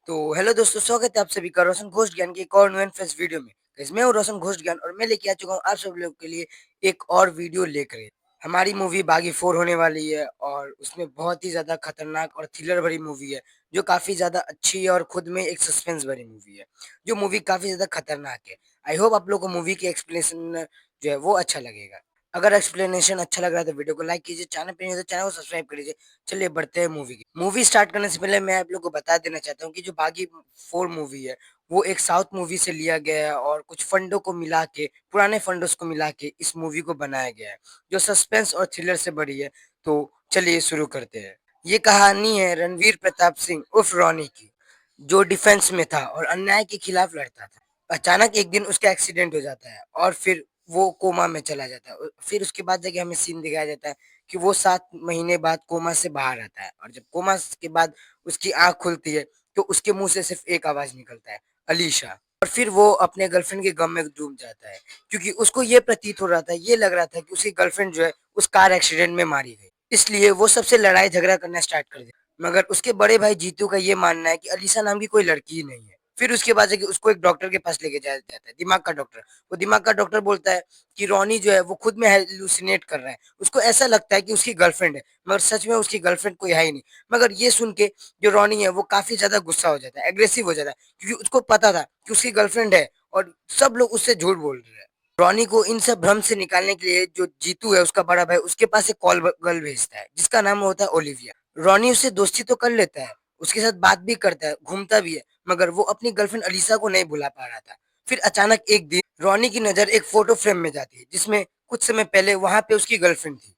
तो हेलो दोस्तों, स्वागत है आप सभी का रोशन घोष ज्ञान के एक और न्यू एंड फ्रेश वीडियो में। गाइस, मैं हूं रोशन घोष ज्ञान और मैं लेके आ चुका हूं आप सब लोगों के लिए एक और वीडियो लेकर। हमारी मूवी बागी 4 होने वाली है और उसमें बहुत ही ज्यादा खतरनाक और थ्रिलर भरी मूवी है, जो काफी ज्यादा अच्छी है और खुद में एक सस्पेंस भरी मूवी है। जो मूवी काफी ज्यादा खतरनाक है। आई होप आप लोगों को मूवी की एक्सप्लेनेशन जो है वो अच्छा लगेगा। अगर एक्सप्लेनेशन अच्छा लग रहा है तो वीडियो को लाइक कीजिए, चैनल पे नहीं है तो चैनल को सब्सक्राइब कर लीजिए। चलिए बढ़ते हैं मूवी की। मूवी स्टार्ट करने से पहले मैं आप लोग को बता देना चाहता हूँ कि जो बागी 4 मूवी है वो एक साउथ मूवी से लिया गया है और कुछ फंडों को मिला के, पुराने फंडों को मिला के इस मूवी को बनाया गया है, जो सस्पेंस और थ्रिलर से भरी है। तो चलिए शुरू करते हैं। ये कहानी है रणवीर प्रताप सिंह उर्फ रॉनी की, जो डिफेंस में था और अन्याय के खिलाफ लड़ता था। अचानक एक दिन उसका एक्सीडेंट हो जाता है और फिर वो कोमा में चला जाता है। फिर उसके बाद जाके हमें सीन दिखाया जाता है कि वो 7 महीने बाद कोमा से बाहर आता है और जब कोमा के बाद उसकी आंख खुलती है तो उसके मुंह से सिर्फ एक आवाज निकलता है, अलीशा। और फिर वो अपने गर्लफ्रेंड के गम में डूब जाता है, क्योंकि उसको ये प्रतीत हो रहा था, ये लग रहा था कि उसकी गर्लफ्रेंड जो है उस कार एक्सीडेंट में मारी गई। इसलिए वो सबसे लड़ाई झगड़ा करना स्टार्ट कर दिया। मगर उसके बड़े भाई जीतू का ये मानना है कि अलीशा नाम की कोई लड़की ही नहीं है। फिर उसके बाद जाके उसको एक डॉक्टर के पास लेके जाया जाता है, दिमाग का डॉक्टर। वो दिमाग का डॉक्टर बोलता है कि रॉनी जो है वो खुद में हेलुसिनेट कर रहा है। उसको ऐसा लगता है कि उसकी गर्लफ्रेंड है, मगर सच में उसकी गर्लफ्रेंड कोई है ही नहीं। मगर ये सुन के जो रॉनी है वो काफी ज्यादा गुस्सा हो जाता है, एग्रेसिव हो जाता है, क्योंकि उसको पता था कि उसकी गर्लफ्रेंड है और सब लोग उससे झूठ बोल रहे हैं। रॉनी को इन सब भ्रम से निकालने के लिए जो जीतू है उसका बड़ा भाई, उसके पास एक कॉल गर्ल भेजता है जिसका नाम होता है ओलिविया। रॉनी उससे दोस्ती तो कर लेता है, उसके साथ बात भी करता है, घूमता भी है, मगर वो अपनी गर्लफ्रेंड अलीसा को नहीं भुला पा रहा था। फिर अचानक एक दिन रॉनी की नजर एक फोटो फ्रेम में जाती है जिसमें कुछ समय पहले वहां पे उसकी गर्लफ्रेंड थी।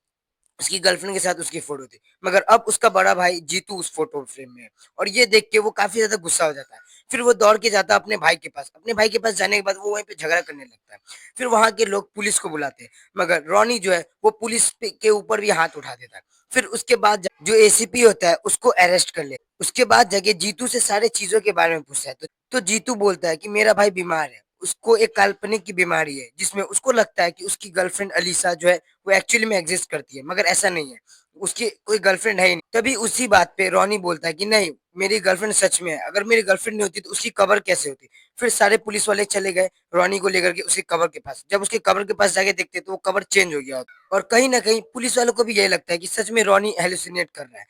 उसकी गर्लफ्रेंड के साथ उसकी फोटो थी, मगर अब उसका बड़ा भाई जीतू उस फोटो फ्रेम में है। और ये देख के वो काफी ज्यादा गुस्सा हो जाता है। फिर वो दौड़ के जाता है अपने भाई के पास जाने के बाद वो वहीं पे झगड़ा करने लगता है। फिर वहां के लोग पुलिस को बुलाते हैं, मगर रॉनी जो है वो के ऊपर भी हाथ उठा देता है। फिर उसके बाद जो एसीपी होता है उसको अरेस्ट कर ले। उसके बाद जगह जीतू से सारे चीजों के बारे में पूछता है, तो जीतू बोलता है कि मेरा भाई बीमार है। उसको एक काल्पनिक की बीमारी है जिसमें उसको लगता है कि उसकी गर्लफ्रेंड अलीसा जो है वो एक्चुअली में एग्जिस्ट करती है, मगर ऐसा नहीं है। उसकी कोई गर्लफ्रेंड है ही नहीं। तभी उसी बात पे रॉनी बोलता है कि नहीं, मेरी गर्लफ्रेंड सच में है। अगर मेरी गर्लफ्रेंड नहीं होती तो उसकी कबर कैसे होती। फिर सारे पुलिस वाले चले गए रॉनी को लेकर के उसकी कबर के पास। जब उसकी कबर के पास जाके देखते तो वो कबर चेंज हो गया होता। और कहीं ना कहीं पुलिस वालों को भी यही लगता है कि सच में रॉनी हेलुसिनेट कर रहा है।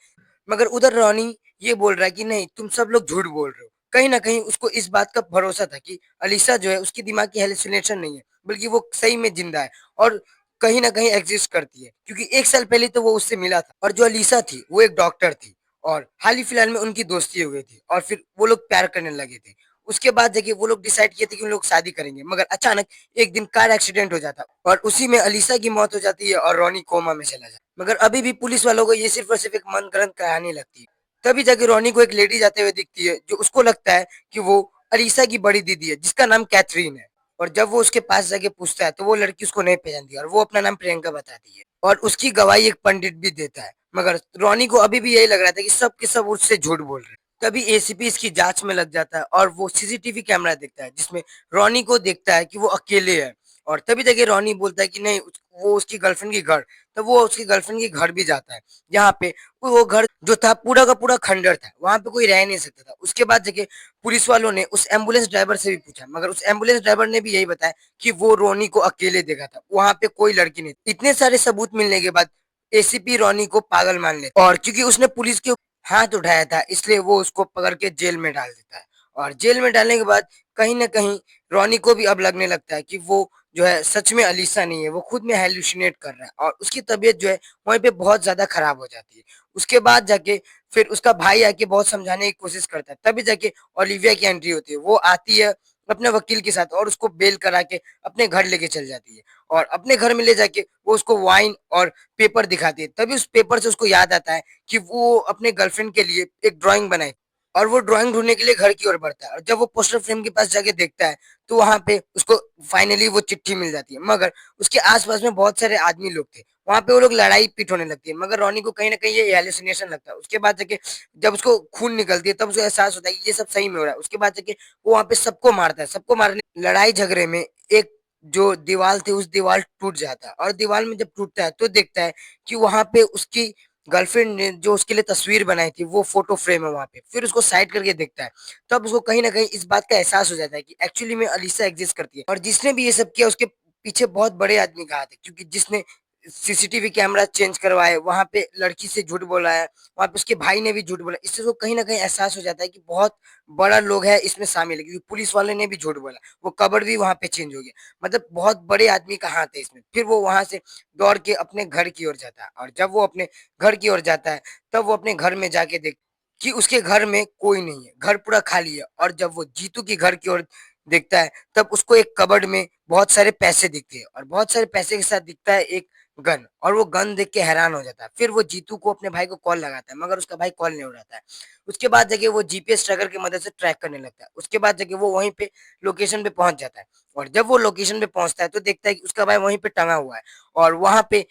मगर उधर रॉनी ये बोल रहा है कि नहीं, तुम सब लोग झूठ बोल रहे हो। कहीं ना कहीं उसको इस बात का भरोसा था कि अलीसा जो है उसकी दिमाग की हेलुसिनेशन नहीं है, बल्कि वो सही में जिंदा है और कहीं ना कहीं एग्जिस्ट करती है, क्योंकि एक साल पहले तो वो उससे मिला था। और जो अलीसा थी वो एक डॉक्टर थी और हाल ही फिलहाल में उनकी दोस्ती हो गई थी और फिर वो लोग प्यार करने लगे थे। उसके बाद देखिए वो लोग डिसाइड किए थे कि उन लोग शादी करेंगे, मगर अचानक एक दिन कार एक्सीडेंट हो जाता और उसी में अलीसा की मौत हो जाती है और रॉनी कोमा में चला जाता। मगर अभी भी पुलिस वालों को ये सिर्फ और सिर्फ एक मनगढ़ंत कहानी लगती है। तभी जाके रॉनी को एक लेडी जाते हुए दिखती है, जो उसको लगता है कि वो अलीसा की बड़ी दीदी है जिसका नाम कैथरीन है। और जब वो उसके पास जाके पूछता है तो वो लड़की उसको नहीं पहचानती और वो अपना नाम प्रियंका बताती है और उसकी गवाही एक पंडित भी देता है। मगर रॉनी को अभी भी यही लग रहा था कि सब के सब उससे झूठ बोल रहे हैं। तभी एसीपी इसकी जांच में लग जाता है और वो सीसीटीवी कैमरा देखता है जिसमें रॉनी को देखता है कि वो अकेले है। और तभी जाके रॉनी बोलता है कि नहीं, वो उसकी गर्लफ्रेंड की घर। तब वो उसकी गर्लफ्रेंड के घर भी जाता है, जहाँ पे वो घर जो था पूरा का पूरा खंडर था, वहां पे कोई रह नहीं सकता था। उसके बाद जाके पुलिस वालों ने उस एम्बुलेंस ड्राइवर से भी पूछा, मगर उस एम्बुलेंस ड्राइवर ने भी यही बताया कि वो रोनी को अकेले देखा था, वहां पे कोई लड़की नहीं थी। इतने सारे सबूत मिलने के बाद एसीपी रोनी को पागल मान लेता और क्योंकि उसने पुलिस के हाथ उठाया था इसलिए वो उसको पकड़ के जेल में डाल देता है। और जेल में डालने के बाद कहीं ना कहीं रोनी को भी अब लगने लगता है कि वो जो है सच में अलीसा नहीं है, वो खुद में हेलुसिनेट कर रहा है और उसकी तबीयत जो है वहीं पे बहुत ज्यादा खराब हो जाती है। उसके बाद जाके फिर उसका भाई आके बहुत समझाने की कोशिश करता है, तभी जाके ओलिविया की एंट्री होती है। वो आती है अपने वकील के साथ और उसको बेल करा के अपने घर लेके चल जाती है। और अपने घर में ले जाके वो उसको वाइन और पेपर दिखाती है। तभी उस पेपर से उसको याद आता है कि वो अपने गर्लफ्रेंड के लिए एक ड्राइंग बनाई और वो ड्राइंग ढूंढने के लिए घर की ओर बढ़ता है। और जब वो पोस्टर फ्रेम के पास जाके देखता है तो वहां पे उसको फाइनली वो चिट्ठी मिल जाती है। मगर उसके आसपास में बहुत सारे आदमी लोग थे, वहां पे वो लोग लड़ाई पीट होने लगती है। मगर रॉनी को कहीं ना कहीं ये हेलुसिनेशन लगता है। उसके बाद जाके जब उसको खून निकलती है तब उसको एहसास होता है कि ये सब सही में हो रहा है। उसके बाद जाके वो वहां पे सबको मारता है। सबको मारने लड़ाई झगड़े में एक जो दीवार थी उस दीवार टूट जाता है और दीवार में जब टूटता है तो देखता है कि वहां पे उसकी गर्लफ्रेंड ने जो उसके लिए तस्वीर बनाई थी वो फ़ोटो फ्रेम है वहाँ पे। फिर उसको साइड करके देखता है, तब उसको कहीं न कहीं इस बात का एहसास हो जाता है कि एक्चुअली में अलीसा एग्ज़िस्ट करती है और जिसने भी ये सब किया उसके पीछे बहुत बड़े आदमी का हाथ है, क्योंकि जिसने सीसीटीवी कैमरा चेंज करवाए, वहाँ पे लड़की से झूठ बोला है, वहाँ पे उसके भाई ने भी झूठ बोला। इससे उसको कहीं न कहीं एहसास हो जाता है कि बहुत बड़ा लोग है इसमें शामिल है, क्योंकि पुलिस वाले ने भी झूठ बोला। वो कबर भी वहाँ पे चेंज हो गया। मतलब बहुत बड़े आदमी का हाथ है इसमें। फिर वो वहाँ से दौड़ के अपने घर की ओर जाता है और जब वो अपने घर की ओर जाता है, तब वो अपने घर में जाके देख कि उसके घर में कोई नहीं है, घर पूरा खाली है और जब वो जीतू के घर की ओर देखता है, तब उसको एक कबर्ड में बहुत सारे पैसे दिखते हैं और बहुत सारे पैसे के साथ दिखता है एक गन और वो गन देख के हैरान हो जाता है। फिर वो जीतू को अपने भाई को कॉल लगाता है, मगर उसका भाई कॉल नहीं उठाता है। उसके बाद जाके वो जीपीएस ट्रैकर की मदद से ट्रैक करने लगता है। उसके बाद जाके वो वहीं पे लोकेशन पे पहुँच जाता है और जब वो लोकेशन पे पहुँचता है, तो देखता है कि उसका भाई वहीं पे टंगा हुआ है और वहाँ पे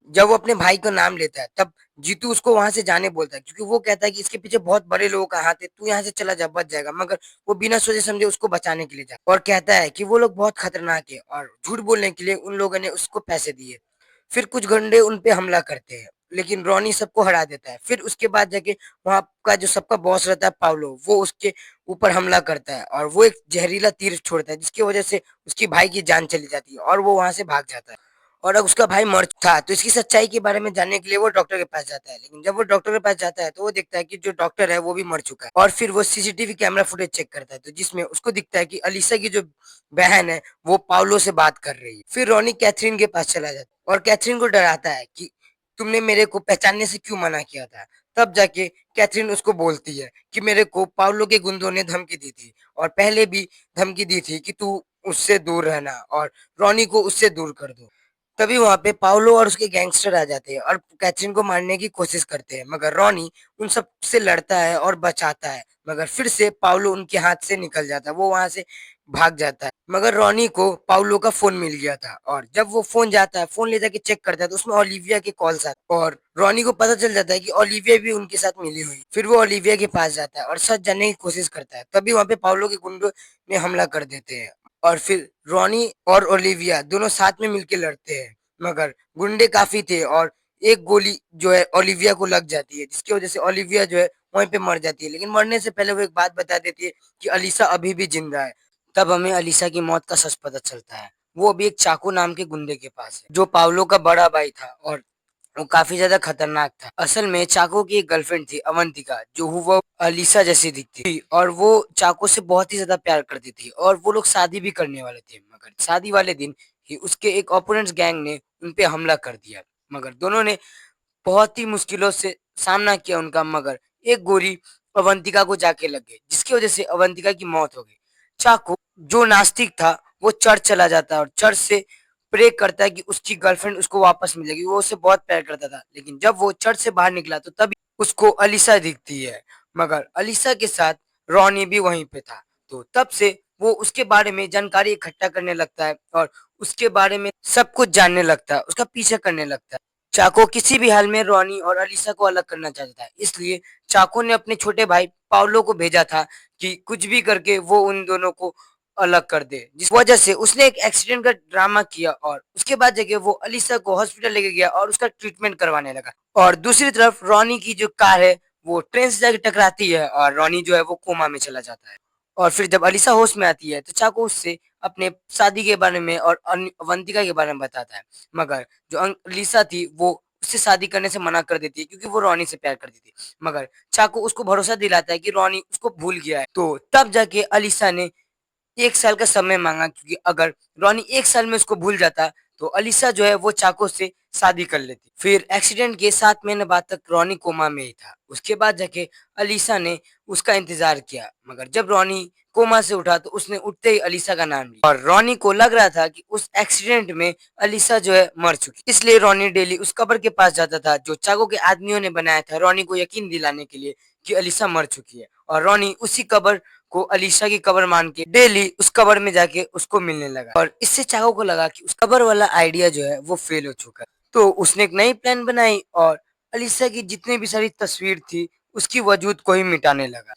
जब वो अपने भाई का नाम लेता है, तब जीतू उसको वहाँ से जाने बोलता है, क्योंकि वो कहता है कि इसके पीछे बहुत बड़े लोगों का हाथ है, तू यहाँ से चला जा, बच जाएगा। मगर वो बिना सोचे समझे उसको बचाने के लिए जाता है और कहता है कि वो लोग बहुत खतरनाक है और झूठ बोलने के लिए उन लोगों ने उसको पैसे दिए। फिर कुछ गुंडे उन पे हमला करते हैं, लेकिन रॉनी सबको हरा देता है। फिर उसके बाद जाके वहाँ का जो सबका बॉस रहता है पाउलो, वो उसके ऊपर हमला करता है और वो एक जहरीला तीर छोड़ता है, जिसकी वजह से उसकी भाई की जान चली जाती है और वो वहाँ से भाग जाता है। और अब उसका भाई मर था, तो इसकी सच्चाई के बारे में जानने के लिए वो डॉक्टर के पास जाता है। लेकिन जब वो डॉक्टर के पास जाता है, तो वो देखता है कि जो डॉक्टर है वो भी मर चुका है और फिर वो सीसीटीवी कैमरा फुटेज चेक करता है, तो जिसमें उसको दिखता है कि अलीसा की जो बहन है, वो पाउलो से बात कर रही है। फिर रॉनी कैथरीन के पास चला जाता है और कैथरीन को डराता है कि तुमने मेरे को पहचानने से क्यों मना किया था। तब जाके कैथरीन उसको बोलती है कि मेरे को पाउलो के गुंडों ने धमकी दी थी और पहले भी धमकी दी थी कि तू उससे दूर रहना और रॉनी को उससे दूर कर दो। तभी वहाँ पे पाउलो और उसके गैंगस्टर आ जाते हैं और कैथरीन को मारने की कोशिश करते हैं, मगर रॉनी उन सब से लड़ता है और बचाता है। मगर फिर से पाउलो उनके हाथ से निकल जाता है, वो वहाँ से भाग जाता है। मगर रॉनी को पाउलो का फोन मिल गया था और जब वो फोन जाता है, फोन ले जाके चेक करता है, तो उसमें ओलिविया के कॉल्स आते हैं और रॉनी को पता चल जाता है कि ओलिविया भी उनके साथ मिली हुई। फिर वो ओलिविया के पास जाता है और सच जानने की कोशिश करता है। तभी वहाँ पे पाउलो के गुंडों ने हमला कर देते हैं और फिर रॉनी और ओलिविया दोनों साथ में मिलके लड़ते हैं, मगर गुंडे काफी थे और एक गोली जो है ओलिविया को लग जाती है, जिसकी वजह से ओलिविया जो है वहीं पे मर जाती है। लेकिन मरने से पहले वो एक बात बता देती है कि अलीसा अभी भी जिंदा है। तब हमें अलीसा की मौत का सच पता चलता है। वो अभी एक चाकू नाम के गुंडे के पास है, जो पाउलो का बड़ा भाई था और वो काफी ज्यादा खतरनाक था। असल में चाको की एक गर्लफ्रेंड थी अवंतिका, जो वो अलीसा जैसी दिखती थी और वो चाको से बहुत ही ज्यादा प्यार करती थी और वो लोग शादी भी करने वाले थे, मगर शादी वाले दिन ही उसके एक ओपोनेंट्स गैंग ने उन पे हमला कर दिया। मगर दोनों ने बहुत ही मुश्किलों से सामना किया उनका, मगर एक गोली अवंतिका को जाके लग गई, जिसकी वजह से अवंतिका की मौत हो गई। चाको जो नास्तिक था, वो चर्च चला जाता है और चर्च से प्रे करता है कि उसकी गर्लफ्रेंड उसको वापस मिलेगी। वो उससे बहुत प्यार करता था, लेकिन जब वो चर्च से बाहर निकला तो तभी उसको अलीसा दिखती है, मगर अलीसा के साथ रॉनी भी वहीं पे था। तो तब से वो उसके बारे में जानकारी इकट्ठा करने लगता है और उसके बारे में सब कुछ जानने लगता है, उसका पीछा करने लगता है। चाको किसी भी हाल में रॉनी और अलीसा को अलग करना चाहता था, इसलिए चाको ने अपने छोटे भाई पाउलो को भेजा था कि कुछ भी करके वो उन दोनों को अलग कर दे। जिस वजह से उसने एक एक्सीडेंट का ड्रामा किया और उसके बाद जगह वो अलीसा को हॉस्पिटल लेके गया और उसका ट्रीटमेंट करवाने लगा। और दूसरी तरफ रॉनी की जो कार है, वो ट्रेन से जाके टकराती है और रॉनी जो है वो कोमा में चला जाता है। और फिर जब अलीसा होश में आती है, तो चाको उससे अपने शादी के बारे में और अवंतिका के बारे में बताता है, मगर जो अलीसा थी वो उससे शादी करने से मना कर देती है, क्योंकि वो रॉनी से प्यार करती थी। मगर चाको उसको भरोसा दिलाता है कि रॉनी उसको भूल गया है। तो तब जाके अलीसा ने 1 साल का समय माँगा, क्योंकि अगर रॉनी 1 साल में उसको भूल जाता, तो अलीसा जो है वो चाको से शादी कर लेती। फिर एक्सीडेंट के 7 महीने बाद तक रॉनी कोमा में ही था। उसके बाद जाके अलीसा ने उसका इंतज़ार किया, मगर जब रॉनी कोमा से उठा, तो उसने उठते ही अलीसा का नाम लिया और रॉनी को लग रहा था कि उस एक्सीडेंट में अलीसा जो है मर चुकी। इसलिए रॉनी डेली उस कब्र के पास जाता था, जो चाको के आदमियों ने बनाया था, रॉनी को यकीन दिलाने के लिए कि अलीसा मर चुकी है। और रॉनी उसी कब्र को अलीशा की कब्र मान के डेली उस कब्र में जाके उसको मिलने लगा और इससे चाहो को लगा कि उस कब्र वाला आइडिया जो है वो फेल हो चुका है। तो उसने एक नई प्लान बनाई और अलीशा की जितनी भी सारी तस्वीर थी, उसकी वजूद को ही मिटाने लगा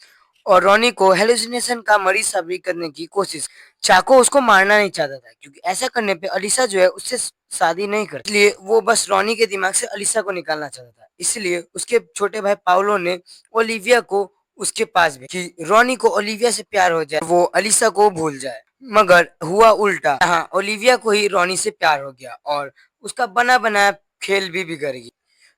और रॉनी को हेलुसिनेशन का मरीज साबित करने की कोशिश। चाको उसको मारना नहीं चाहता था, क्योंकि ऐसा करने पे अलीशा जो है उससे शादी नहीं करती, इसलिए वो बस रॉनी के दिमाग से अलीशा को निकालना चाहता था। इसलिए उसके छोटे भाई पाउलो ने ओलिविया को उसके पास भेजा कि रॉनी को ओलिविया से प्यार हो जाए, वो अलीसा को भूल जाए। मगर हुआ उल्टा, हाँ, ओलिविया को ही रॉनी से प्यार हो गया और उसका बना बनाया खेल भी बिगड़ गया।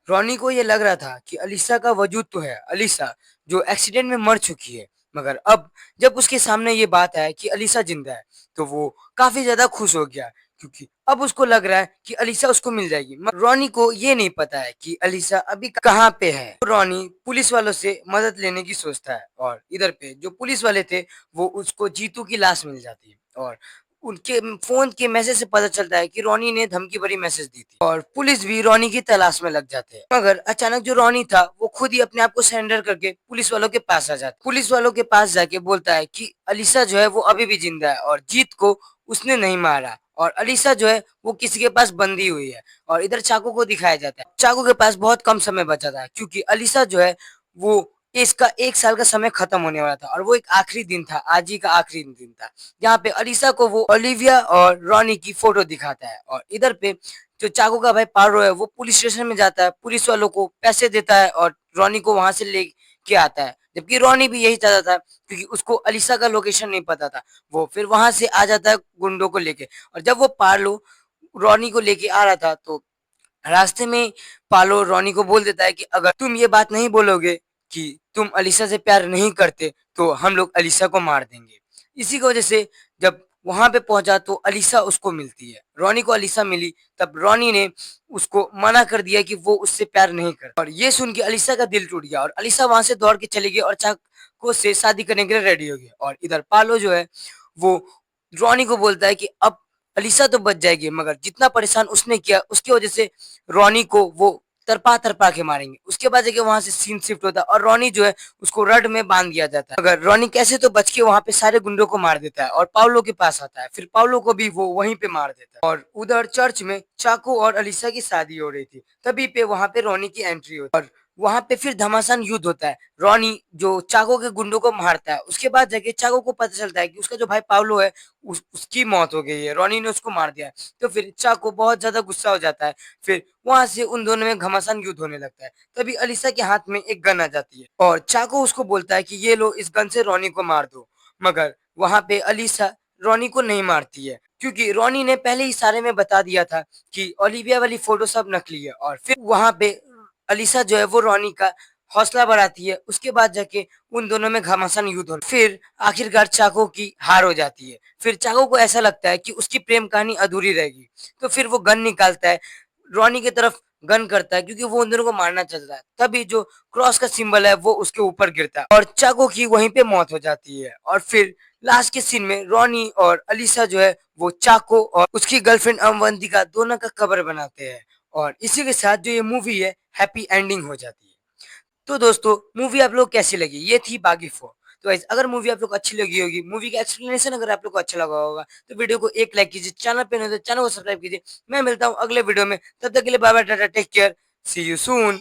रॉनी को ये लग रहा था कि अलीसा का वजूद तो है, अलीसा जो एक्सीडेंट में मर चुकी है। मगर अब जब उसके सामने ये बात है कि अलीसा जिंदा है, तो वो काफी ज्यादा खुश हो गया, क्योंकि अब उसको लग रहा है कि अलीसा उसको मिल जाएगी। मगर रॉनी को ये नहीं पता है कि अलीसा अभी कहाँ पे है। तो रॉनी पुलिस वालों से मदद लेने की सोचता है और इधर पे जो पुलिस वाले थे वो उसको जीतू की लाश मिल जाती है और उनके फोन के मैसेज से पता चलता है कि रॉनी ने धमकी भरी मैसेज दी थी और पुलिस भी रॉनी की तलाश में लग जाते हैं। मगर अचानक जो रॉनी था वो खुद ही अपने आप को सरेंडर करके पुलिस वालों के पास आ जाता है। पुलिस वालों के पास जाके बोलता है कि अलीसा जो है वो अभी भी जिंदा है और जीत को उसने नहीं मारा और अलीसा जो है वो किसी के पास बंधी हुई है। और इधर चाकू को दिखाया जाता है, चाकू के पास बहुत कम समय बचा था, क्योंकि अलीसा जो है वो इसका 1 साल का समय खत्म होने वाला था और वो एक आखिरी दिन था, आज ही का आखिरी दिन था, जहाँ पे अलीसा को वो ओलिविया और रॉनी की फोटो दिखाता है। और इधर पे जो चाकू का भाई पारो है वो पुलिस स्टेशन में जाता है, पुलिस वालों को पैसे देता है और रॉनी को वहां से ले के आता है। जबकि रॉनी भी यही चाहता था, क्योंकि उसको अलीसा का लोकेशन नहीं पता था। वो फिर वहां से आ जाता है गुंडों को लेके, और जब वो पार्लो रॉनी को लेके आ रहा था तो रास्ते में पालो रॉनी को बोल देता है कि अगर तुम ये बात नहीं बोलोगे कि तुम अलीसा से प्यार नहीं करते तो हम लोग अलीसा को मार देंगे। इसी की वजह से जब वहां पे पहुंचा तो अलीसा उसको मिलती है, रॉनी को अलीसा मिली। तब रॉनी ने उसको मना कर दिया कि वो उससे प्यार नहीं करता, और ये सुन के अलीसा का दिल टूट गया और अलीसा वहां से दौड़ के चली गई और चाको से शादी करने के लिए रेडी हो गई। और इधर पालो जो है वो रॉनी को बोलता है कि अब अलीसा तो बच जाएगी, मगर जितना परेशान उसने किया उसकी वजह से रॉनी को वो तरपा तरपा के मारेंगे। उसके बाद जाके वहां से सीन शिफ्ट होता है और रॉनी जो है उसको रड में बांध दिया जाता है। मगर रॉनी कैसे तो बच के वहां पे सारे गुंडों को मार देता है और पाउलो के पास आता है, फिर पाउलो को भी वो वहीं पे मार देता है। और उधर चर्च में चाको और अलीसा की शादी हो रही थी, तभी पे वहां पे रॉनी की एंट्री होती है और वहां पे फिर घमासान युद्ध होता है। रॉनी जो चाको के गुंडों को मारता है, उसके बाद जाके चाको को पता चलता है कि उसका जो भाई पाउलो है उसकी मौत हो गई है, रॉनी ने उसको मार दिया है। तो फिर चाको बहुत ज्यादा गुस्सा हो जाता है, फिर वहां से उन दोनों में घमासान युद्ध होने लगता है। तभी अलीसा के हाथ में एक गन आ जाती है और चाको उसको बोलता है कि ये लो, इस गन से रॉनी को मार दो। मगर वहां पे अलीसा रॉनी को नहीं मारती है, क्योंकि रॉनी ने पहले ही इशारे में बता दिया था कि ओलिविया वाली फोटो सब नकली है। और फिर वहां पे अलीसा जो है वो रॉनी का हौसला बढ़ाती है। उसके बाद जाके उन दोनों में घमासान युद्ध होता है। फिर आखिरकार चाको की हार हो जाती है। फिर चाको को ऐसा लगता है कि उसकी प्रेम कहानी अधूरी रहेगी, तो फिर वो गन निकालता है, रॉनी की तरफ गन करता है, क्योंकि वो उन दोनों को मारना चाहता है। तभी जो क्रॉस का सिंबल है वो उसके ऊपर गिरता है और चाको की वहीं पे मौत हो जाती है। और फिर लास्ट के सीन में रॉनी और अलीसा जो है वो चाको और उसकी गर्लफ्रेंड अवंतिका दोनों का कबर बनाते हैं। और इसी के साथ जो ये मूवी है हैप्पी एंडिंग हो जाती है। तो दोस्तों, मूवी आप लोग कैसी लगी? ये थी बागी 4। तो गाइस, अगर मूवी आप लोग को अच्छी लगी होगी, मूवी का एक्सप्लेनेशन अगर आप लोग को अच्छा लगा होगा, तो वीडियो को एक लाइक कीजिए, चैनल पे नहीं तो चैनल को सब्सक्राइब कीजिए। मैं मिलता हूँ अगले वीडियो में, तब तक के लिए bye bye, tata, take care, see you soon.